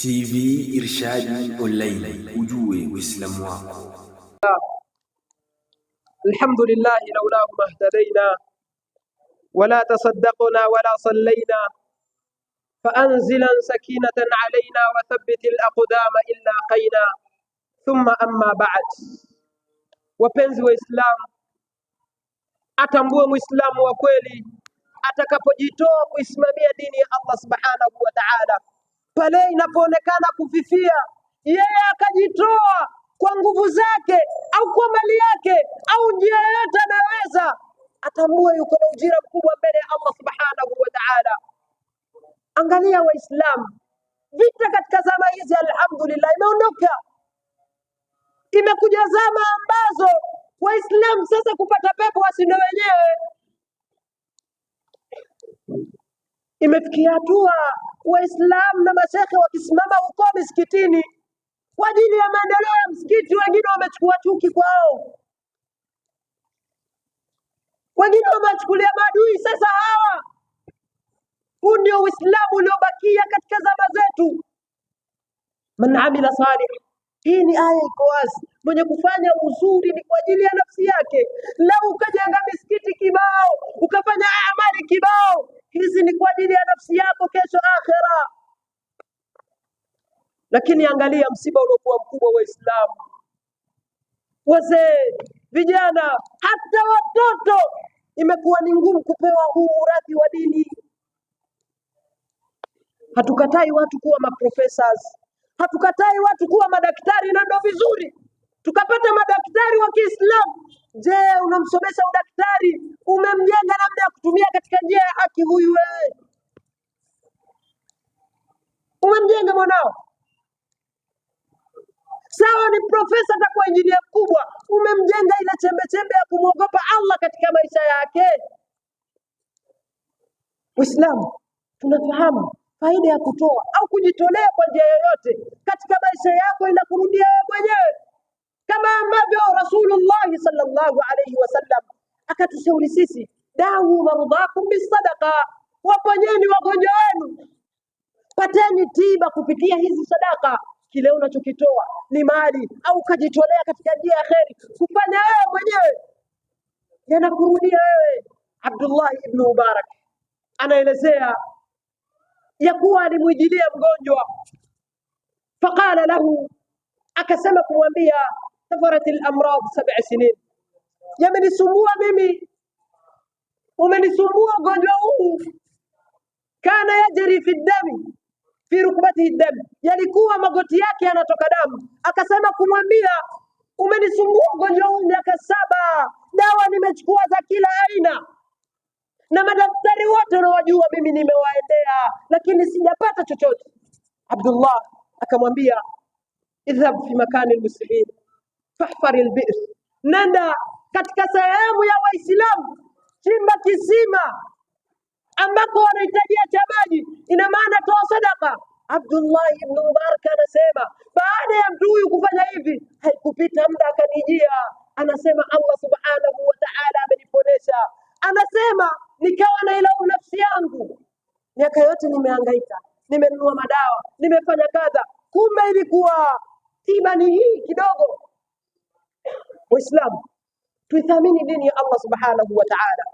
TV Irshad Online, ujue Uislamu wako. Alhamdulillah, laulahu mahtadaina wala tasaddaqna wala sallaina faanzilan sakinatan alaina wa thabbitil aqdama illa qaina thumma amma ba'd. Wapenzi wa Islam, atambue Muislamu wa kweli atakapojitoa kuisimamia dini ya Allah subhanahu wa ta'ala, pale inapoonekana kufifia, yeye akajitoa kwa nguvu zake au kwa mali yake au njia yoyote anaweza, atambue yuko na ujira mkubwa mbele ya Allah subhanahu wa ta'ala. Angalia Waislamu, vita katika zama hizi alhamdulillah imeondoka. Imekuja zama ambazo Waislamu sasa kupata pepo wasindo wenyewe. Imefikia hatua Waislamu na mashekhe wakisimama huko misikitini kwa ajili ya maendeleo ya msikiti, wengine wamechukua chuki kwao, wengine wamechukulia maadui. Sasa hawa, huu ndio Uislamu uliobakia katika zama zetu. Man amila salih, hii ni aya iko wazi. Mwenye kufanya uzuri ni kwa ajili ya nafsi yake. Lau ukajenga misikiti kibao, ukafanya amali kibao, hizi ni kwa ajili ya nafsi yako kesho akhera. Lakini angalia msiba uliokuwa mkubwa wa Islamu. Wazee, vijana, hata watoto, imekuwa ni ngumu kupewa huu urithi wa dini. Hatukatai watu kuwa maprofessors, hatukatai watu kuwa madaktari, na ndio vizuri tukapata madaktari wa Kiislamu. Je, unamsomesha udaktari, umemjenga namna ya kutumia katika njia ya haki huyu wewe? Umemjenga mwanao? Sawa, ni profesa atakuwa injinia mkubwa, umemjenga ile chembe chembe ya kumwogopa Allah katika maisha yake? Uislamu tunafahamu faida ya kutoa au kujitolea kwa njia yoyote katika maisha yako inakurudia wewe mwenyewe, kama ambavyo Rasulullah sallallahu alayhi wasallam akatushauri sisi, dawu marudhakum bisadaqa, waponyeni wagonjwa wenu, pateni tiba kupitia hizi sadaka. Kile unachokitoa ni mali au kujitolea katika njia ya kheri, kufanya wewe mwenyewe, yanakurudia wewe. Abdullah ibn Mubarak anaelezea ya kuwa alimwijilia mgonjwa, faqala lahu, akasema kumwambia, safaratil amrad 7 sinin, yamenisumbua mimi, umenisumbua ugonjwa huu. Kana yajri fi dami fi rukbatihi dam, yalikuwa magoti yake yanatoka damu. Akasema kumwambia, umenisumbua ugonjwa huu miaka 7, dawa nimechukua za kila aina na madaktari wote unawajua mimi nimewaendea, lakini sijapata chochote. Abdullah akamwambia, idhhab fi makani almuslimin fahfar albi'r, nenda katika sehemu ya Waislamu, chimba kisima ambako wanahitajia cha maji, ina maana toa sadaka. Abdullah ibn Mubarak anasema, baada ya mtu huyu kufanya hivi, haikupita muda akanijia, anasema Allah subhanahu wa ta'ala ameniponesha. Anasema nikawa nailaumu nafsi yangu, miaka yote nimehangaika, nimenunua madawa, nimefanya kadha, kumbe ilikuwa tiba ni hii kidogo. Waislamu, tuithamini dini ya Allah subhanahu wa ta'ala.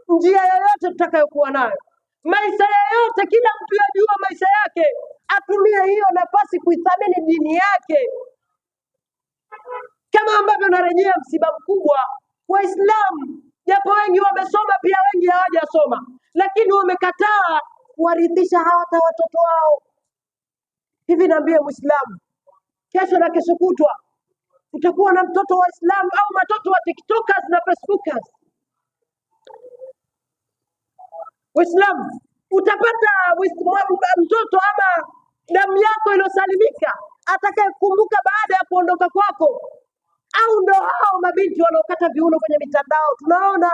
Njia yoyote tutakayokuwa nayo, maisha yoyote, kila mtu yajua maisha yake, atumie hiyo nafasi kuithamini dini yake. Kama ambavyo narejea msiba mkubwa Waislamu, japo wengi wamesoma, pia wengi hawajasoma, lakini wamekataa kuwarithisha hata watoto wao. Hivi naambia Muislamu, kesho na kesho kutwa utakuwa na mtoto wa Islam au matoto wa TikTokers na Facebookers. Waislamu, utapata mtoto ama damu yako iliyosalimika atakayekumbuka baada ya kuondoka kwako, au ndo hao mabinti wanaokata viuno kwenye mitandao tunaona,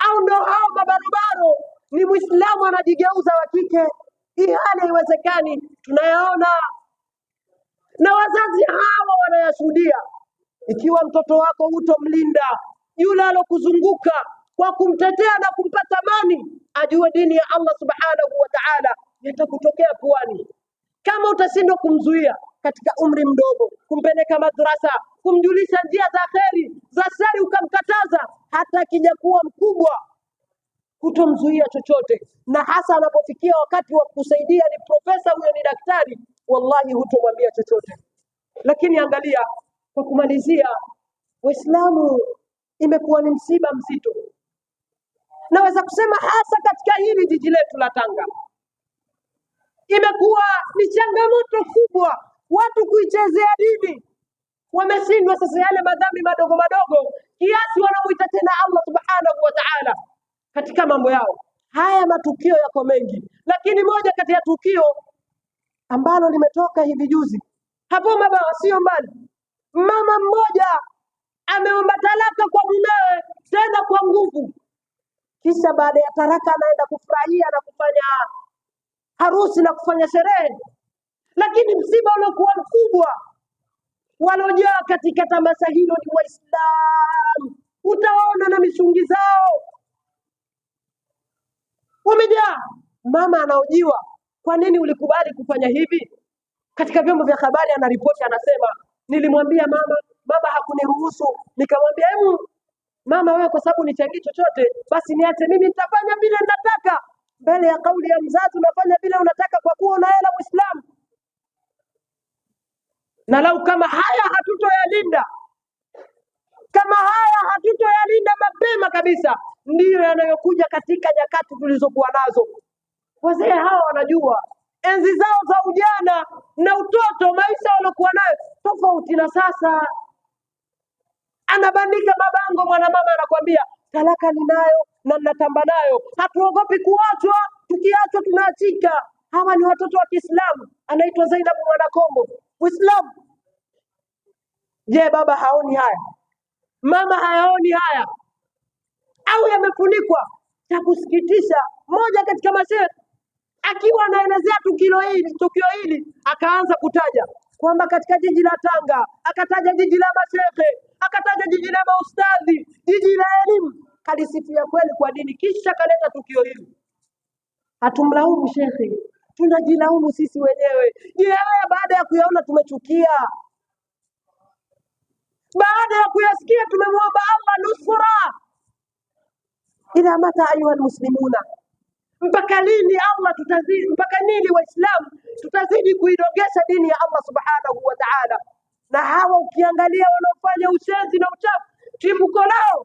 au ndo hao mabarobaro, ni Muislamu anajigeuza wa kike? Hii hali haiwezekani, tunayaona na wazazi hawa wanayashuhudia. Ikiwa mtoto wako hutomlinda yule alokuzunguka kwa kumtetea na kumpa thamani, ajue dini ya Allah subhanahu wa ta'ala yatakutokea puani. Kama utashindwa kumzuia katika umri mdogo, kumpeleka madrasa, kumjulisha njia za kheri za shari, ukamkataza, hata akija kuwa mkubwa hutomzuia chochote, na hasa anapofikia wakati wa kusaidia, ni profesa huyo, ni daktari, wallahi hutomwambia chochote. Lakini angalia, kwa kumalizia, Waislamu imekuwa ni msiba mzito, naweza kusema hasa katika hili jiji letu la Tanga. Imekuwa ni changamoto kubwa watu kuichezea dini, wameshindwa sasa yale madhambi madogo madogo kiasi wanamuita tena Allah subhanahu wa ta'ala katika mambo yao. Haya matukio yako mengi, lakini moja kati ya tukio ambalo limetoka hivi juzi hapo Mabawa, sio mbali, mama mmoja ameomba talaka kwa mumewe, tena kwa nguvu, kisha baada ya talaka anaenda kufurahia na kufanya harusi na kufanya sherehe. Lakini msiba uliokuwa mkubwa, walojaa katika tamasha hilo ni Waislamu. Utaona na mishungi zao wamejaa. Mama anaojiwa, kwa nini ulikubali kufanya hivi? Katika vyombo vya habari anaripoti, anasema nilimwambia mama hakuniruhusu. Nikamwambia mama, wewe kwa sababu nichangii chochote, basi niache mimi, nitafanya vile nataka. Mbele ya kauli ya mzazi unafanya vile unataka kwa kuwa una hela, Muislamu. Na lau kama haya hatutoyalinda mapema kabisa, ndiyo yanayokuja katika nyakati tulizokuwa nazo. Wazee hawa wanajua enzi zao za ujana na utoto, maisha waliokuwa nayo tofauti na sasa. Anabandika mabango mwanamama, anakuambia talaka ninayo na natamba nayo, hatuogopi kuachwa, tukiachwa tunaachika. Hawa ni watoto wa Kiislamu. Anaitwa Zainab Mwanakombo, Muislamu. Je, baba haoni haya? Mama hayaoni haya? Au yamefunikwa? Cha kusikitisha, moja katika mashehe akiwa anaelezea tukio hili akaanza kutaja kwamba katika jiji la Tanga, akataja jiji la mashehe, akataja jiji la maustadhi, jiji la elimu, kalisifia kweli kwa dini, kisha kaleta tukio hili. Hatumlaumu shekhe, tunajilaumu sisi wenyewe. Je, baada ya kuyaona tumechukia? Baada ya kuyasikia tumemwomba Allah nusura? Ila mata ayuha almuslimuna, mpaka lini Allah tutazidi, mpaka nini Waislamu tutazidi kuidogesha dini ya Allah subhanahu wa ta'ala? Na hawa ukiangalia wanaofanya ushenzi na uchafu, chimbuko lao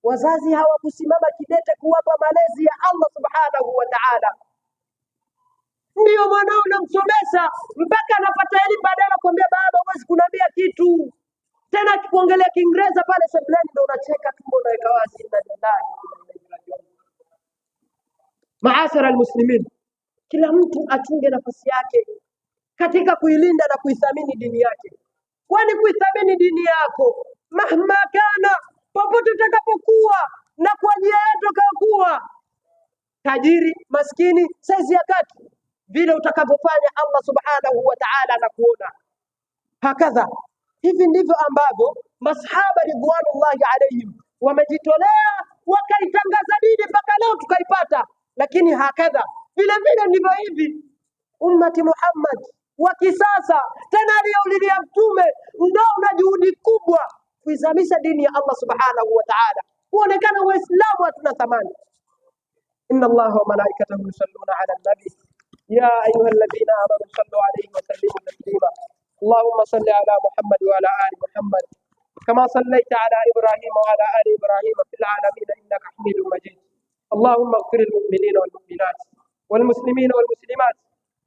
wazazi hawakusimama kidete kuwapa malezi ya Allah subhanahu wa ta'ala. Ndio mwanao unamsomesha mpaka anapata elimu, baadaye kuambia baba huwezi kuniambia kitu tena, akikuongelea Kiingereza pale sebuleni ndio unacheka tu, unaweka wazi. Maashara almuslimin, kila mtu achunge nafasi yake katika kuilinda na kuithamini dini yake. Kwani kuithamini dini yako mahma kana, popote utakapokuwa na kwa njia yetu kakuwa tajiri, maskini, saizi ya kati, vile utakavyofanya Allah subhanahu wa ta'ala anakuona. Hakadha, hivi ndivyo ambavyo masahaba ridwanullahi alayhim wamejitolea wakaitangaza dini mpaka leo tukaipata. Lakini hakadha vile vile ndivyo hivi ummati Muhammad wa kisasa, tena aliyoulilia mtume, ndio una juhudi kubwa kuizamisha dini ya Allah subhanahu wa ta'ala, kuonekana Waislamu hatuna thamani. Inna Allaha wa malaikatahu yusalluna ala nabi ya ayyuhalladhina amanu sallu alayhi wa sallimu taslima. Allahumma salli ala Muhammad wa ala ali Muhammad kama sallaita ala Ibrahim wa ala ali Ibrahim fil alamin innaka Hamidum Majid. اللهم اغفر للمؤمنين والمؤمنات والمسلمين والمسلمات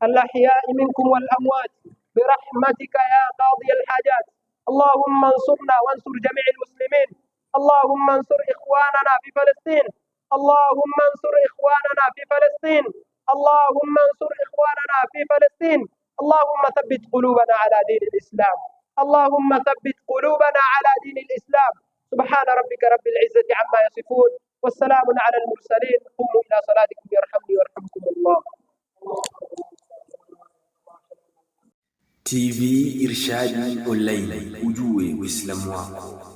الأحياء منكم والأموات برحمتك يا قاضي الحاجات. اللهم انصرنا وانصر جميع المسلمين. اللهم انصر إخواننا في فلسطين. اللهم انصر إخواننا في فلسطين. اللهم انصر إخواننا في فلسطين. اللهم ثبت قلوبنا على دين الإسلام. اللهم ثبت قلوبنا على دين الإسلام. سبحان ربك رب العزة عما يصفون، والسلام على المرسلين. قوموا إلى صلاتكم يرحمني ويرحمكم الله. TV Irshad Online, ujue Uislamu wako.